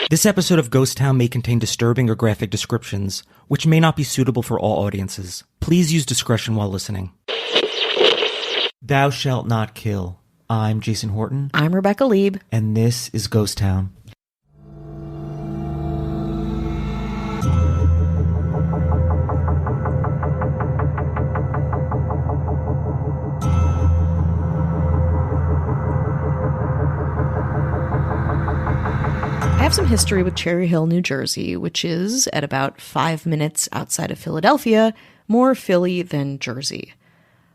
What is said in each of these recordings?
This episode of Ghost Town may contain disturbing or graphic descriptions, which may not be suitable for all audiences. Please use discretion while listening. Thou shalt not kill. I'm Jason Horton. I'm Rebecca Lieb. And this is Ghost Town. I have some history with Cherry Hill, New Jersey, which is, at about 5 minutes outside of Philadelphia, more Philly than Jersey.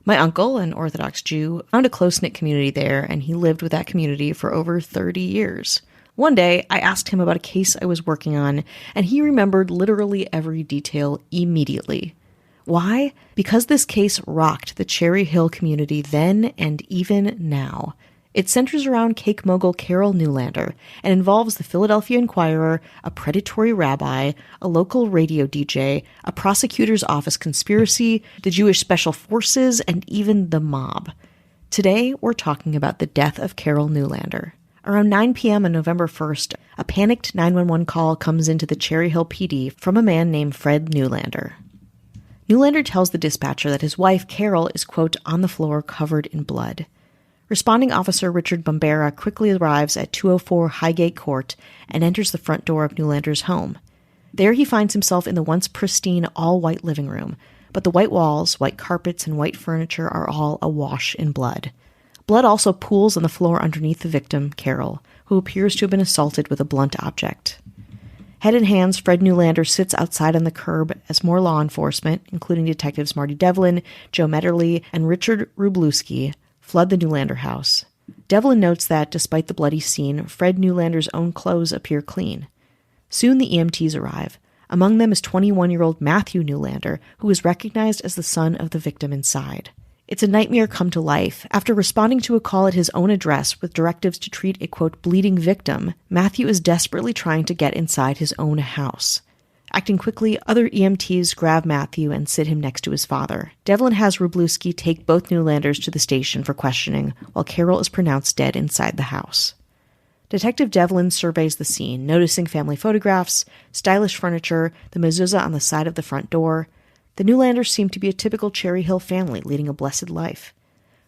My uncle, an Orthodox Jew, found a close-knit community there, and he lived with that community for over 30 years. One day, I asked him about a case I was working on, and he remembered literally every detail immediately. Why? Because this case rocked the Cherry Hill community then and even now. It centers around cake mogul Carol Neulander and involves the Philadelphia Inquirer, a predatory rabbi, a local radio DJ, a prosecutor's office conspiracy, the Jewish Special Forces, and even the mob. Today, we're talking about the death of Carol Neulander. Around 9 p.m. on November 1st, a panicked 911 call comes into the Cherry Hill PD from a man named Fred Neulander. Neulander tells the dispatcher that his wife, Carol, is, quote, on the floor covered in blood. Responding officer Richard Bombera quickly arrives at 204 Highgate Court and enters the front door of Neulander's home. There he finds himself in the once pristine all-white living room, but the white walls, white carpets, and white furniture are all awash in blood. Blood also pools on the floor underneath the victim, Carol, who appears to have been assaulted with a blunt object. Head in hands, Fred Neulander sits outside on the curb as more law enforcement, including detectives Marty Devlin, Joe Metterly, and Richard Wróblewski, flood the Neulander house. Devlin notes that, despite the bloody scene, Fred Neulander's own clothes appear clean. Soon the EMTs arrive. Among them is 21-year-old Matthew Neulander, who is recognized as the son of the victim inside. It's a nightmare come to life. After responding to a call at his own address with directives to treat a, quote, bleeding victim, Matthew is desperately trying to get inside his own house. Acting quickly, other EMTs grab Matthew and sit him next to his father. Devlin has Wróblewski take both Neulanders to the station for questioning, while Carol is pronounced dead inside the house. Detective Devlin surveys the scene, noticing family photographs, stylish furniture, the mezuzah on the side of the front door. The Neulanders seem to be a typical Cherry Hill family leading a blessed life.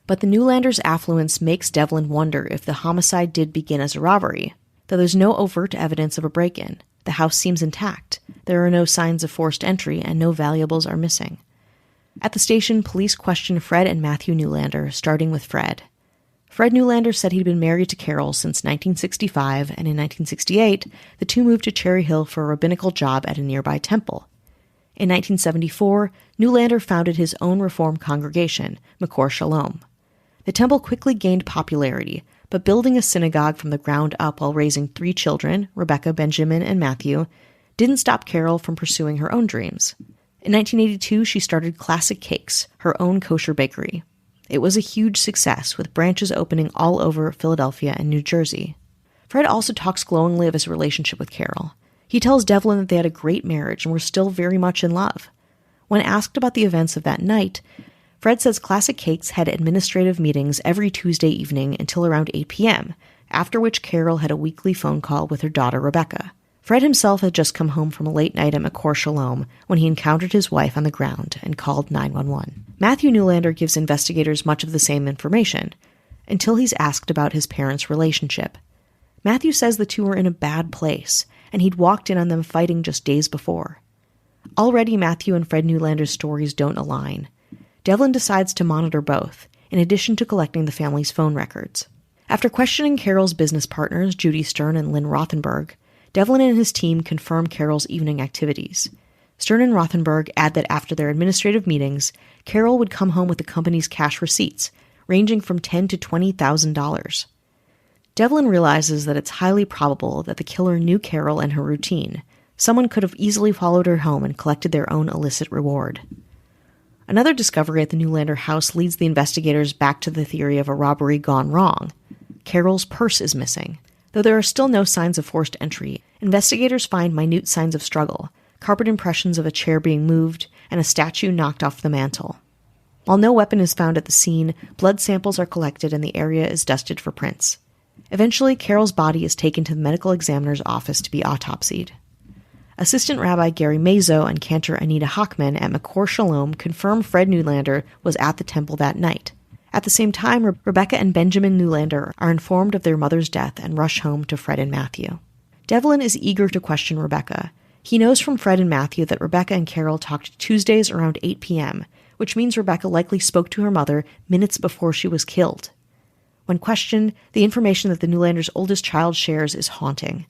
But the Neulanders' affluence makes Devlin wonder if the homicide did begin as a robbery, though there's no overt evidence of a break-in. The house seems intact. There are no signs of forced entry, and no valuables are missing. At the station, police question Fred and Matthew Neulander, starting with Fred. Fred Neulander said he'd been married to Carol since 1965, and in 1968, the two moved to Cherry Hill for a rabbinical job at a nearby temple. In 1974, Neulander founded his own Reform congregation, Makor Shalom. The temple quickly gained popularity, but building a synagogue from the ground up while raising 3 children, Rebecca, Benjamin, and Matthew, didn't stop Carol from pursuing her own dreams. In 1982, she started Classic Cakes, her own kosher bakery. It was a huge success, with branches opening all over Philadelphia and New Jersey. Fred also talks glowingly of his relationship with Carol. He tells Devlin that they had a great marriage and were still very much in love. When asked about the events of that night, Fred says Classic Cakes had administrative meetings every Tuesday evening until around 8 p.m., after which Carol had a weekly phone call with her daughter Rebecca. Fred himself had just come home from a late night at Makor Shalom when he encountered his wife on the ground and called 911. Matthew Neulander gives investigators much of the same information, until he's asked about his parents' relationship. Matthew says the two were in a bad place, and he'd walked in on them fighting just days before. Already Matthew and Fred Neulander's stories don't align. Devlin decides to monitor both, in addition to collecting the family's phone records. After questioning Carol's business partners, Judy Stern and Lynn Rothenberg, Devlin and his team confirm Carol's evening activities. Stern and Rothenberg add that after their administrative meetings, Carol would come home with the company's cash receipts, ranging from $10,000 to $20,000. Devlin realizes that it's highly probable that the killer knew Carol and her routine. Someone could have easily followed her home and collected their own illicit reward. Another discovery at the Neulander house leads the investigators back to the theory of a robbery gone wrong. Carol's purse is missing. Though there are still no signs of forced entry, investigators find minute signs of struggle, carpet impressions of a chair being moved, and a statue knocked off the mantel. While no weapon is found at the scene, blood samples are collected and the area is dusted for prints. Eventually, Carol's body is taken to the medical examiner's office to be autopsied. Assistant Rabbi Gary Mazo and cantor Anita Hochman at McCourt Shalom confirm Fred Neulander was at the temple that night. At the same time, Rebecca and Benjamin Neulander are informed of their mother's death and rush home to Fred and Matthew. Devlin is eager to question Rebecca. He knows from Fred and Matthew that Rebecca and Carol talked Tuesdays around 8 p.m., which means Rebecca likely spoke to her mother minutes before she was killed. When questioned, the information that the Newlanders' oldest child shares is haunting.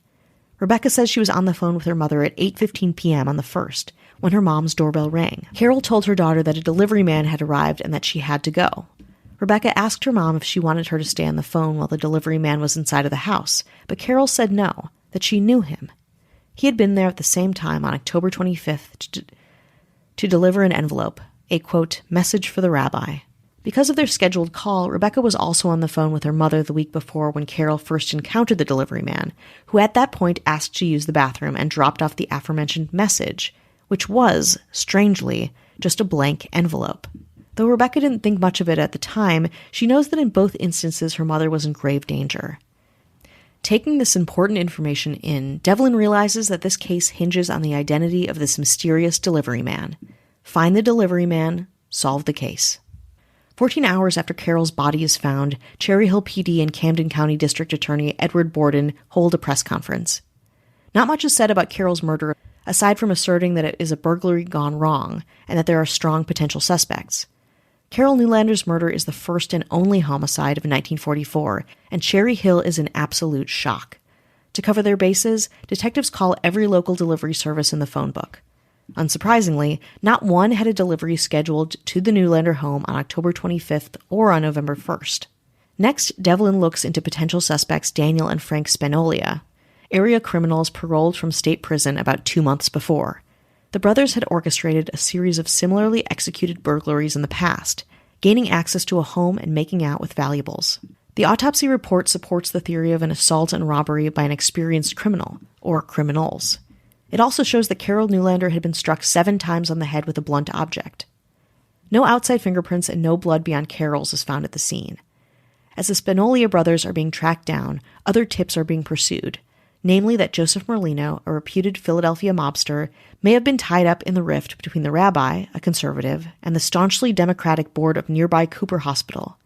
Rebecca says she was on the phone with her mother at 8:15 p.m. on the 1st, when her mom's doorbell rang. Carol told her daughter that a delivery man had arrived and that she had to go. Rebecca asked her mom if she wanted her to stay on the phone while the delivery man was inside of the house, but Carol said no, that she knew him. He had been there at the same time on October 25th to deliver an envelope, a, quote, message for the rabbi. Because of their scheduled call, Rebecca was also on the phone with her mother the week before when Carol first encountered the delivery man, who at that point asked to use the bathroom and dropped off the aforementioned message, which was, strangely, just a blank envelope. Though Rebecca didn't think much of it at the time, she knows that in both instances her mother was in grave danger. Taking this important information in, Devlin realizes that this case hinges on the identity of this mysterious delivery man. Find the delivery man, solve the case. 14 hours after Carol's body is found, Cherry Hill PD and Camden County District Attorney Edward Borden hold a press conference. Not much is said about Carol's murder, aside from asserting that it is a burglary gone wrong, and that there are strong potential suspects. Carol Newlander's murder is the first and only homicide of 1944, and Cherry Hill is in absolute shock. To cover their bases, detectives call every local delivery service in the phone book. Unsurprisingly, not one had a delivery scheduled to the Neulander home on October 25th or on November 1st. Next, Devlin looks into potential suspects Daniel and Frank Spagnolia, area criminals paroled from state prison about 2 months before. The brothers had orchestrated a series of similarly executed burglaries in the past, gaining access to a home and making out with valuables. The autopsy report supports the theory of an assault and robbery by an experienced criminal, or criminals. It also shows that Carol Neulander had been struck 7 times on the head with a blunt object. No outside fingerprints and no blood beyond Carol's is found at the scene. As the Spagnolia brothers are being tracked down, other tips are being pursued, namely that Joseph Merlino, a reputed Philadelphia mobster, may have been tied up in the rift between the rabbi, a conservative, and the staunchly Democratic board of nearby Cooper Hospital.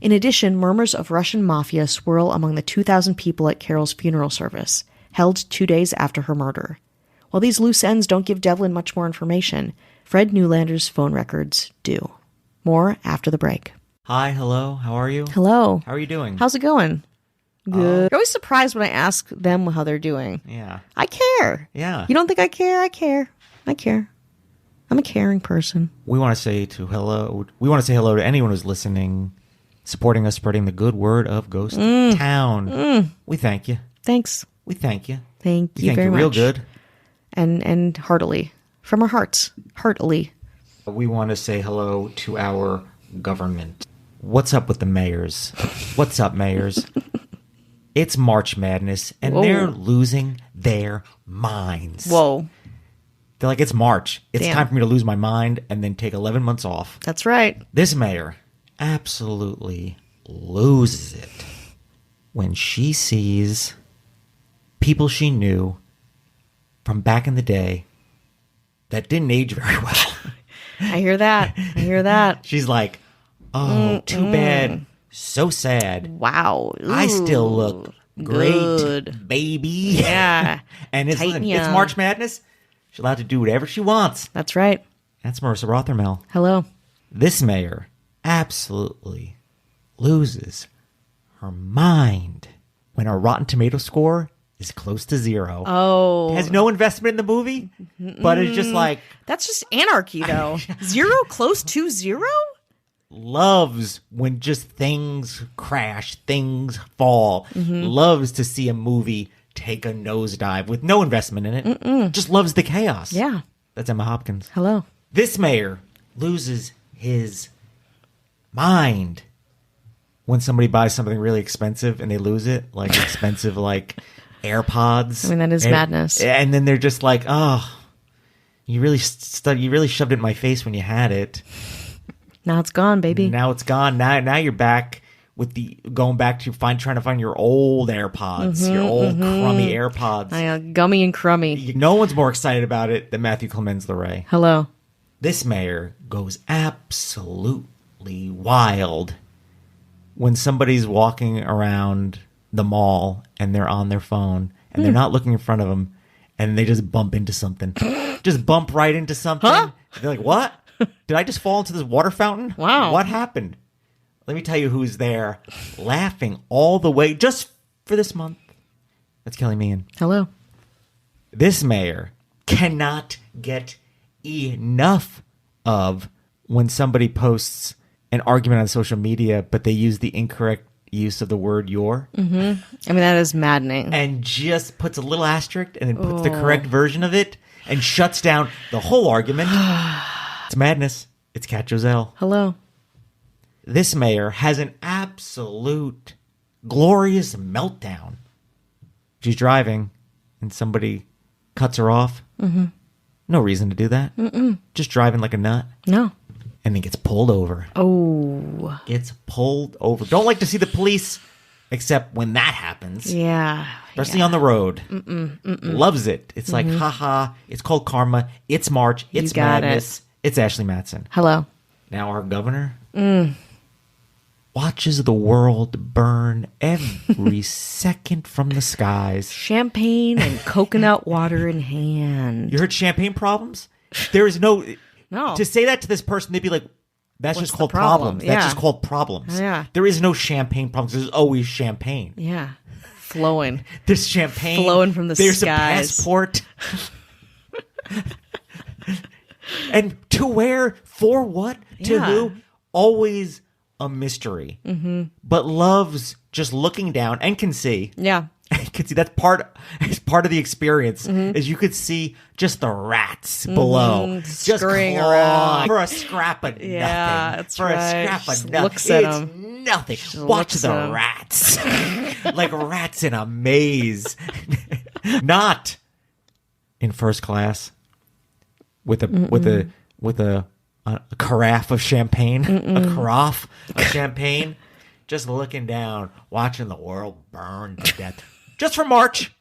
In addition, murmurs of Russian mafia swirl among the 2,000 people at Carol's funeral service, held 2 days after her murder. While these loose ends don't give Devlin much more information, Fred Newlander's phone records do. More after the break. Hi, hello, how are you? Hello. How are you doing? How's it going? Good. You're always surprised when I ask them how they're doing. Yeah. I care. Yeah. You don't think I care? I care. I care. I'm a caring person. We want to say hello to anyone who's listening, supporting us, spreading the good word of Ghost Town. We thank you. Thank We thank you. Thank We you thank very you much. real good. And heartily. From our hearts. Heartily. We want to say hello to our government. What's up with the mayors? What's up, mayors? It's March Madness, and they're losing their minds. Whoa. They're like, it's March. It's Damn. time for me to lose my mind and then take 11 months off. That's right. This mayor absolutely loses it when she sees people she knew from back in the day that didn't age very well. I hear that. I hear that. She's like, oh, too bad. So sad. Wow. I still look great, good. baby. Yeah. And it's March Madness. She's allowed to do whatever she wants. That's right. That's Marissa Rothermel. Hello. This mayor absolutely loses her mind when our Rotten Tomato score is close to 0. Oh. Has no investment in the movie, but it's just like... That's just anarchy, though. 0 close to 0? Loves when just things crash, things fall. Loves to see a movie take a nosedive with no investment in it. Just loves the chaos. Yeah. That's Emma Hopkins. Hello. This mayor loses his mind when somebody buys something really expensive and they lose it, like expensive like AirPods. I mean, that is madness. And then they're just like, oh, you really shoved it in my face when you had it. Now it's gone, baby. Now it's gone. Now you're back with the going back to trying to find your old AirPods, your old crummy AirPods. Gummy and crummy. No one's more excited about it than Matthew Clemens LeRae. Hello. This mayor goes absolutely wild when somebody's walking around the mall and they're on their phone and they're not looking in front of them and they just bump into something. Just bump right into something. Huh? They're like, what? Did I just fall into this water fountain? Wow. What happened? Let me tell you who's there laughing all the way just for this month. That's Kelly Meehan. Hello. This mayor cannot get enough of when somebody posts an argument on social media, but they use the incorrect use of the word your. Mm-hmm. I mean, that is maddening. And just puts a little asterisk and then puts the correct version of it and shuts down the whole argument. It's madness. It's Kat Joselle. Hello. This mayor has an absolute glorious meltdown. She's driving and somebody cuts her off. Mm-hmm. No reason to do that. Mm-mm. Just driving like a nut. No. And then gets pulled over. Oh. Gets pulled over. Don't like to see the police, except when that happens. Yeah. Especially on the road. Loves it. It's like, haha, it's called karma. It's March. It's madness. It's Ashley Matson. Hello. Now our governor watches the world burn every second from the skies. Champagne and coconut water in hand. You heard champagne problems? There is no... No. To say that to this person, they'd be like, that's What's just called the problem? problems. Yeah. That's just called problems. Yeah. There is no champagne problems. There's always champagne. Yeah. Flowing. There's champagne. Flowing from the There's skies. There's a passport. And to where, for what, to who, always a mystery. Mm-hmm. But loves just looking down and can see. Yeah. Can see that's part of the experience is you could see just the rats below just scurrying clawing around for a scrap of nothing. Yeah, that's for right. a scrap Just of nothing. looks at It's 'em. nothing. Just Watch looks the at 'em. rats like rats in a maze, not in first class with a carafe of champagne, a carafe of champagne. Just looking down, watching the world burn to death. Just for March.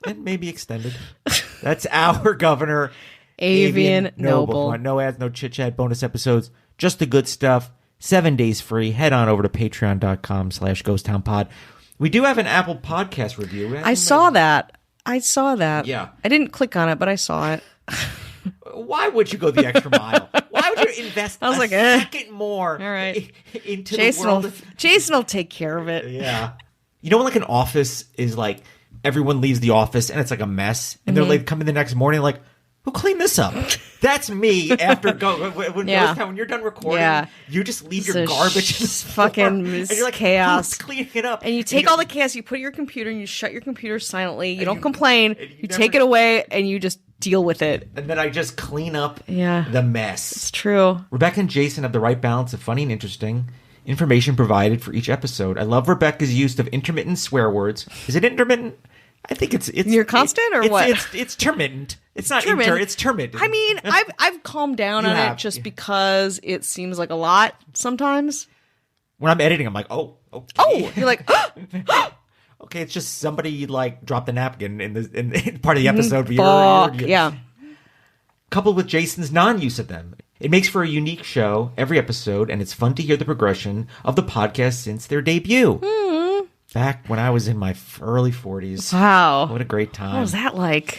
And maybe extended. That's our governor, Avian Noble. No ads, no chit-chat, bonus episodes. Just the good stuff. 7 days free. Head on over to patreon.com/ghosttownpod. We do have an Apple Podcast review. I saw that. Yeah. I didn't click on it, but I saw it. Why would you go the extra mile? Why would you invest I was like, second more all right. into Jason the world? Jason will take care of it. Yeah. You know when like an office is like everyone leaves the office and it's like a mess and they're like coming the next morning like, who cleaned this up? That's me after when you're done recording, you just leave your garbage in the fucking and you're like, chaos. who's cleaning it up? And you take all the chaos, you put it in your computer and you shut your computer silently. You don't complain. You take it away and you just deal with it. And then I just clean up the mess. It's true. Rebecca and Jason have the right balance of funny and interesting information provided for each episode. I love Rebecca's use of intermittent swear words. Is it intermittent? I think it's you're constant or what? It's intermittent. It's not intermittent. it's intermittent. I mean, I've calmed down on it just because it seems like a lot sometimes. When I'm editing, I'm like, okay. Oh, you're like, okay, it's just somebody like dropped a napkin in part of the episode. Yeah. Coupled with Jason's non-use of them, it makes for a unique show every episode, and it's fun to hear the progression of the podcast since their debut. Back when I was in my early 40s. Wow. What a great time. What was that like?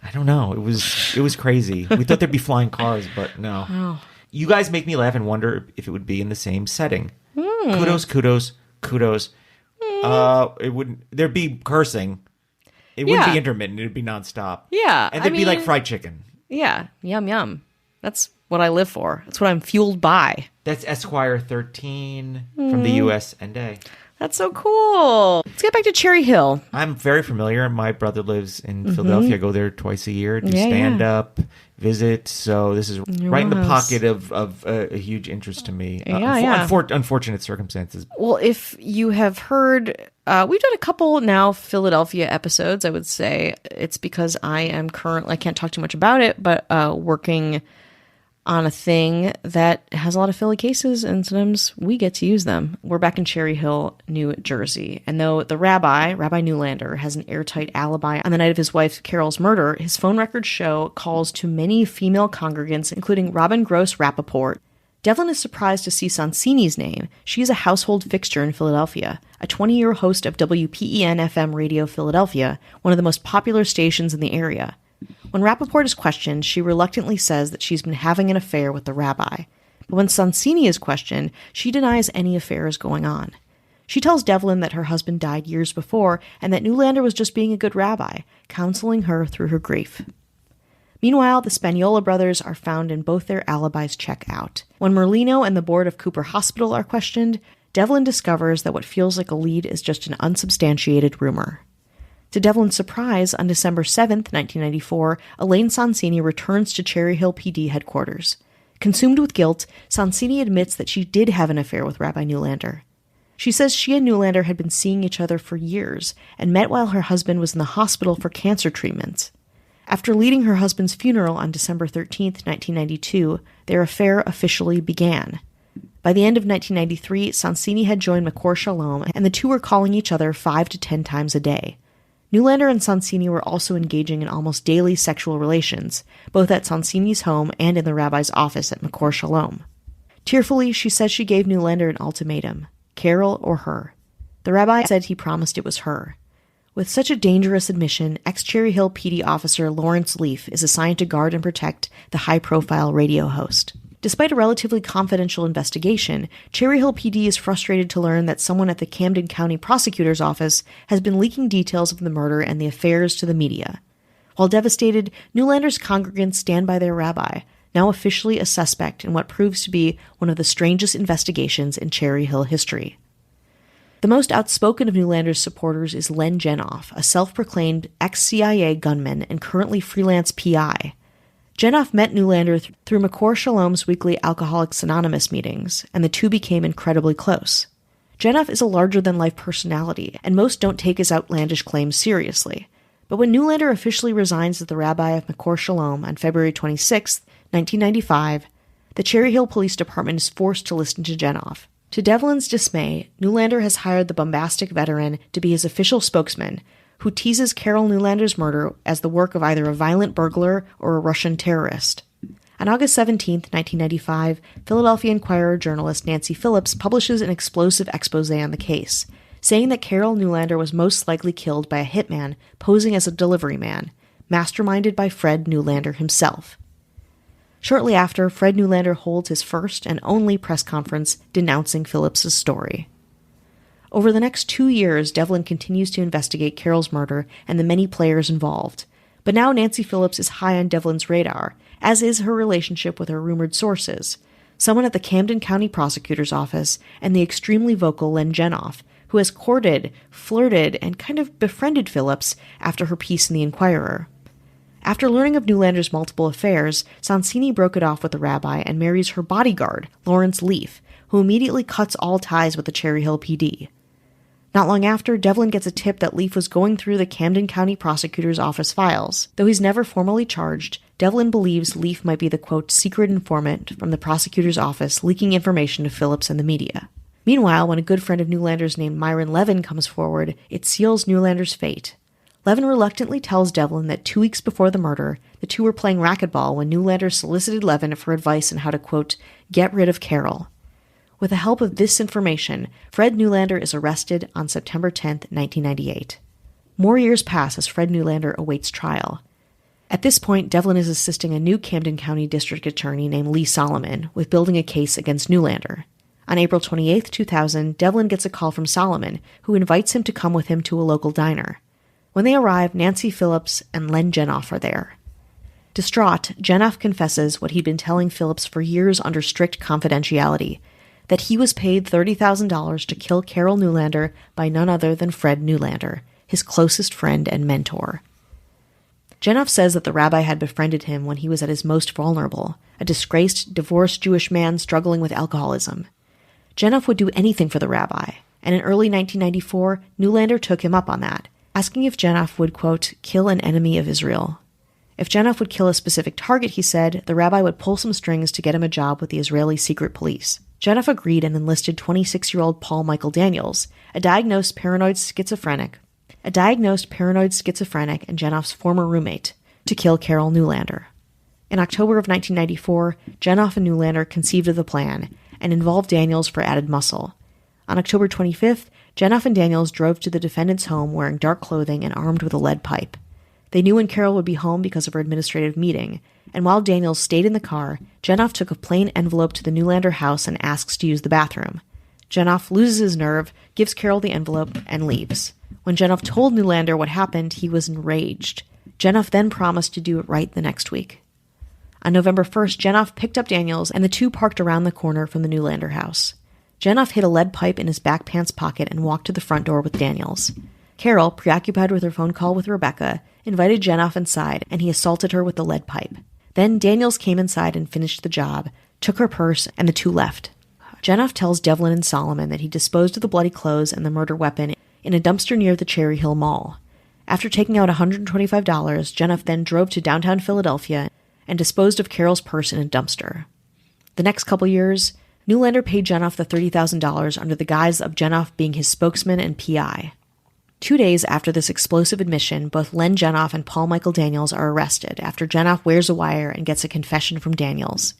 I don't know. It was crazy. We thought there'd be flying cars, but no. Oh. You guys make me laugh and wonder if it would be in the same setting. Kudos. It wouldn't. There'd be cursing. It wouldn't be intermittent. It'd be nonstop. Yeah. And there'd be like fried chicken. Yeah. Yum, yum. That's what I live for. That's what I'm fueled by. That's Esquire 13 from the US and A. That's so cool. Let's get back to Cherry Hill. I'm very familiar. My brother lives in Philadelphia. I go there twice a year, do stand-up, visit. So this is right in the pocket of a huge interest to me. Unfortunate circumstances. Well, if you have heard, we've done a couple now Philadelphia episodes. I would say it's because I am currently, I can't talk too much about it, but working on a thing that has a lot of Philly cases, and sometimes we get to use them. We're back in Cherry Hill, New Jersey. And though the Rabbi Neulander, has an airtight alibi on the night of his wife Carol's murder, his phone records show calls to many female congregants, including Robin Gross Rappaport. Devlin is surprised to see Sonsini's name. She is a household fixture in Philadelphia, a 20-year host of WPEN-FM Radio Philadelphia, one of the most popular stations in the area. When Rappaport is questioned, she reluctantly says that she's been having an affair with the rabbi. But when Sonsini is questioned, she denies any affair is going on. She tells Devlin that her husband died years before and that Neulander was just being a good rabbi, counseling her through her grief. Meanwhile, the Spagnola brothers are found and both their alibis check out. When Merlino and the board of Cooper Hospital are questioned, Devlin discovers that what feels like a lead is just an unsubstantiated rumor. To Devlin's surprise, on December 7th, 1994, Elaine Sonsini returns to Cherry Hill PD headquarters. Consumed with guilt, Sonsini admits that she did have an affair with Rabbi Neulander. She says she and Neulander had been seeing each other for years and met while her husband was in the hospital for cancer treatments. After leading her husband's funeral on December 13th, 1992, their affair officially began. By the end of 1993, Sonsini had joined McCore Shalom, and the two were calling each other 5 to 10 times a day. Neulander and Sonsini were also engaging in almost daily sexual relations, both at Sonsini's home and in the rabbi's office at McCore Shalom. Tearfully, she says she gave Neulander an ultimatum: Carol or her. The rabbi said he promised it was her. With such a dangerous admission, ex-Cherry Hill PD officer Lawrence Leaf is assigned to guard and protect the high-profile radio host. Despite a relatively confidential investigation, Cherry Hill PD is frustrated to learn that someone at the Camden County Prosecutor's Office has been leaking details of the murder and the affairs to the media. While devastated, Neulander's congregants stand by their rabbi, now officially a suspect in what proves to be one of the strangest investigations in Cherry Hill history. The most outspoken of Neulander's supporters is Len Genoff, a self-proclaimed ex-CIA gunman and currently freelance PI. Genoff met Neulander through McCore Shalom's weekly Alcoholics Anonymous meetings, and the two became incredibly close. Genoff is a larger-than-life personality, and most don't take his outlandish claims seriously. But when Neulander officially resigns as the rabbi of McCore Shalom on February 26, 1995, the Cherry Hill Police Department is forced to listen to Genoff. To Devlin's dismay, Neulander has hired the bombastic veteran to be his official spokesman, who teases Carol Neulander's murder as the work of either a violent burglar or a Russian terrorist. On August 17, 1995, Philadelphia Inquirer journalist Nancy Phillips publishes an explosive expose on the case, saying that Carol Neulander was most likely killed by a hitman posing as a delivery man, masterminded by Fred Neulander himself. Shortly after, Fred Neulander holds his first and only press conference denouncing Phillips's story. Over the next 2 years, Devlin continues to investigate Carol's murder and the many players involved. But now Nancy Phillips is high on Devlin's radar, as is her relationship with her rumored sources, someone at the Camden County Prosecutor's Office and the extremely vocal Len Genoff, who has courted, flirted, and kind of befriended Phillips after her piece in the Inquirer. After learning of Neulander's multiple affairs, Sonsini broke it off with the rabbi and marries her bodyguard, Lawrence Leaf, who immediately cuts all ties with the Cherry Hill PD. Not long after, Devlin gets a tip that Leaf was going through the Camden County Prosecutor's Office files. Though he's never formally charged, Devlin believes Leaf might be the, quote, secret informant from the prosecutor's office leaking information to Phillips and the media. Meanwhile, when a good friend of Neulander's named Myron Levin comes forward, it seals Neulander's fate. Levin reluctantly tells Devlin that 2 weeks before the murder, the two were playing racquetball when Neulander solicited Levin for advice on how to, quote, get rid of Carol. With the help of this information, Fred Neulander is arrested on September 10, 1998. More years pass as Fred Neulander awaits trial. At this point, Devlin is assisting a new Camden County District Attorney named Lee Solomon with building a case against Neulander. On April 28, 2000, Devlin gets a call from Solomon, who invites him to come with him to a local diner. When they arrive, Nancy Phillips and Len Genoff are there. Distraught, Genoff confesses what he'd been telling Phillips for years under strict confidentiality, that he was paid $30,000 to kill Carol Neulander by none other than Fred Neulander, his closest friend and mentor. Genoff says that the rabbi had befriended him when he was at his most vulnerable, a disgraced, divorced Jewish man struggling with alcoholism. Genoff would do anything for the rabbi, and in early 1994, Neulander took him up on that, asking if Genoff would, quote, kill an enemy of Israel. If Janoff would kill a specific target, he said, the rabbi would pull some strings to get him a job with the Israeli secret police. Janoff agreed and enlisted 26-year-old Paul Michael Daniels, a diagnosed paranoid schizophrenic and Janoff's former roommate, to kill Carol Neulander. In October of 1994, Janoff and Neulander conceived of the plan and involved Daniels for added muscle. On October 25th, Janoff and Daniels drove to the defendant's home wearing dark clothing and armed with a lead pipe. They knew when Carol would be home because of her administrative meeting, and while Daniels stayed in the car, Janoff took a plain envelope to the Neulander house and asks to use the bathroom. Janoff loses his nerve, gives Carol the envelope, and leaves. When Janoff told Neulander what happened, he was enraged. Janoff then promised to do it right the next week. On November 1st, Janoff picked up Daniels, and the two parked around the corner from the Neulander house. Janoff hid a lead pipe in his back pants pocket and walked to the front door with Daniels. Carol, preoccupied with her phone call with Rebecca, invited Janoff inside, and he assaulted her with the lead pipe. Then Daniels came inside and finished the job, took her purse, and the two left. Janoff tells Devlin and Solomon that he disposed of the bloody clothes and the murder weapon in a dumpster near the Cherry Hill Mall. After taking out $125, Janoff then drove to downtown Philadelphia and disposed of Carol's purse in a dumpster. The next couple years, Neulander paid Janoff the $30,000 under the guise of Janoff being his spokesman and PI. 2 days after this explosive admission, both Len Janoff and Paul Michael Daniels are arrested after Janoff wears a wire and gets a confession from Daniels.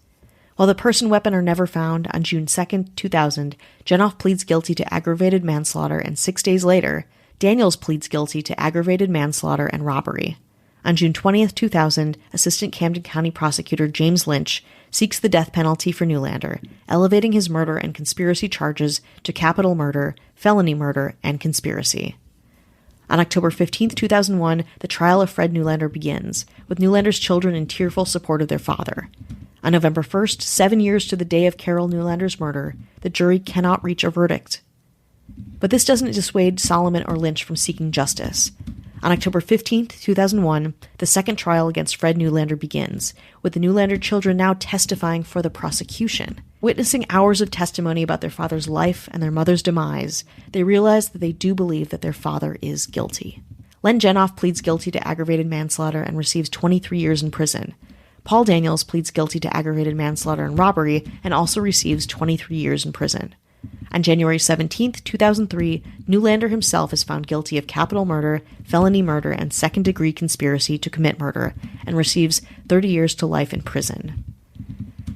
While the purse and weapon are never found, on June 2, 2000, Janoff pleads guilty to aggravated manslaughter, and 6 days later, Daniels pleads guilty to aggravated manslaughter and robbery. On June 20, 2000, Assistant Camden County Prosecutor James Lynch seeks the death penalty for Neulander, elevating his murder and conspiracy charges to capital murder, felony murder, and conspiracy. On October 15, 2001, the trial of Fred Neulander begins, with Neulander's children in tearful support of their father. On November 1st, 7 years to the day of Carol Neulander's murder, the jury cannot reach a verdict. But this doesn't dissuade Solomon or Lynch from seeking justice. On October 15, 2001, the second trial against Fred Neulander begins, with the Neulander children now testifying for the prosecution. Witnessing hours of testimony about their father's life and their mother's demise, they realize that they do believe that their father is guilty. Len Janoff pleads guilty to aggravated manslaughter and receives 23 years in prison. Paul Daniels pleads guilty to aggravated manslaughter and robbery and also receives 23 years in prison. On January 17, 2003, Neulander himself is found guilty of capital murder, felony murder, and second-degree conspiracy to commit murder, and receives 30 years to life in prison.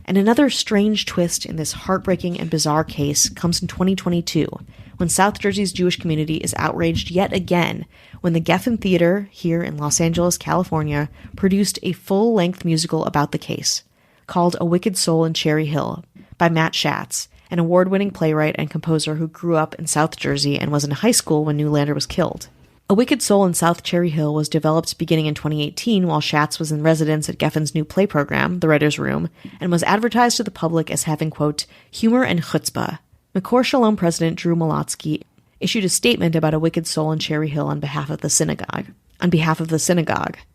And another strange twist in this heartbreaking and bizarre case comes in 2022, when South Jersey's Jewish community is outraged yet again when the Geffen Theater, here in Los Angeles, California, produced a full-length musical about the case, called A Wicked Soul in Cherry Hill, by Matt Schatz, an award-winning playwright and composer who grew up in South Jersey and was in high school when Neulander was killed. A Wicked Soul in South Cherry Hill was developed beginning in 2018 while Schatz was in residence at Geffen's new play program, The Writer's Room, and was advertised to the public as having, quote, humor and chutzpah. Makor Shalom president Drew Molotsky issued a statement about A Wicked Soul in Cherry Hill on behalf of the synagogue.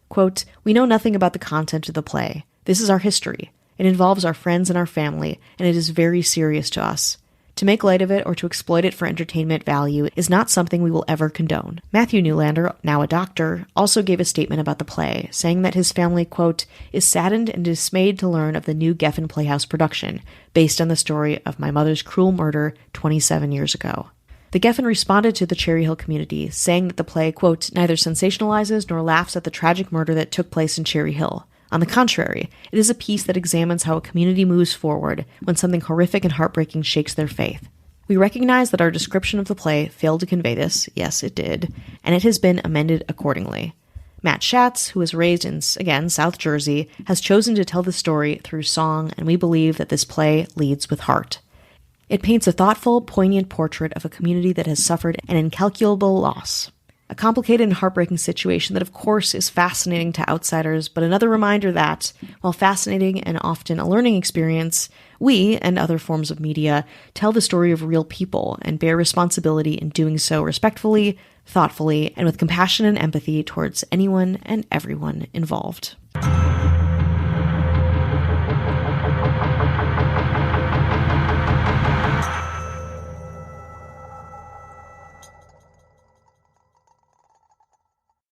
Quote, we know nothing about the content of the play. This is our history. It involves our friends and our family, and it is very serious to us. To make light of it or to exploit it for entertainment value is not something we will ever condone. Matthew Neulander, now a doctor, also gave a statement about the play, saying that his family, quote, is saddened and dismayed to learn of the new Geffen Playhouse production, based on the story of my mother's cruel murder 27 years ago. The Geffen responded to the Cherry Hill community, saying that the play, quote, neither sensationalizes nor laughs at the tragic murder that took place in Cherry Hill. On the contrary, it is a piece that examines how a community moves forward when something horrific and heartbreaking shakes their faith. We recognize that our description of the play failed to convey this, yes it did, and it has been amended accordingly. Matt Schatz, who was raised in, again, South Jersey, has chosen to tell the story through song, and we believe that this play leads with heart. It paints a thoughtful, poignant portrait of a community that has suffered an incalculable loss. A complicated and heartbreaking situation that, of course, is fascinating to outsiders, but another reminder that, while fascinating and often a learning experience, we, and other forms of media, tell the story of real people and bear responsibility in doing so respectfully, thoughtfully, and with compassion and empathy towards anyone and everyone involved.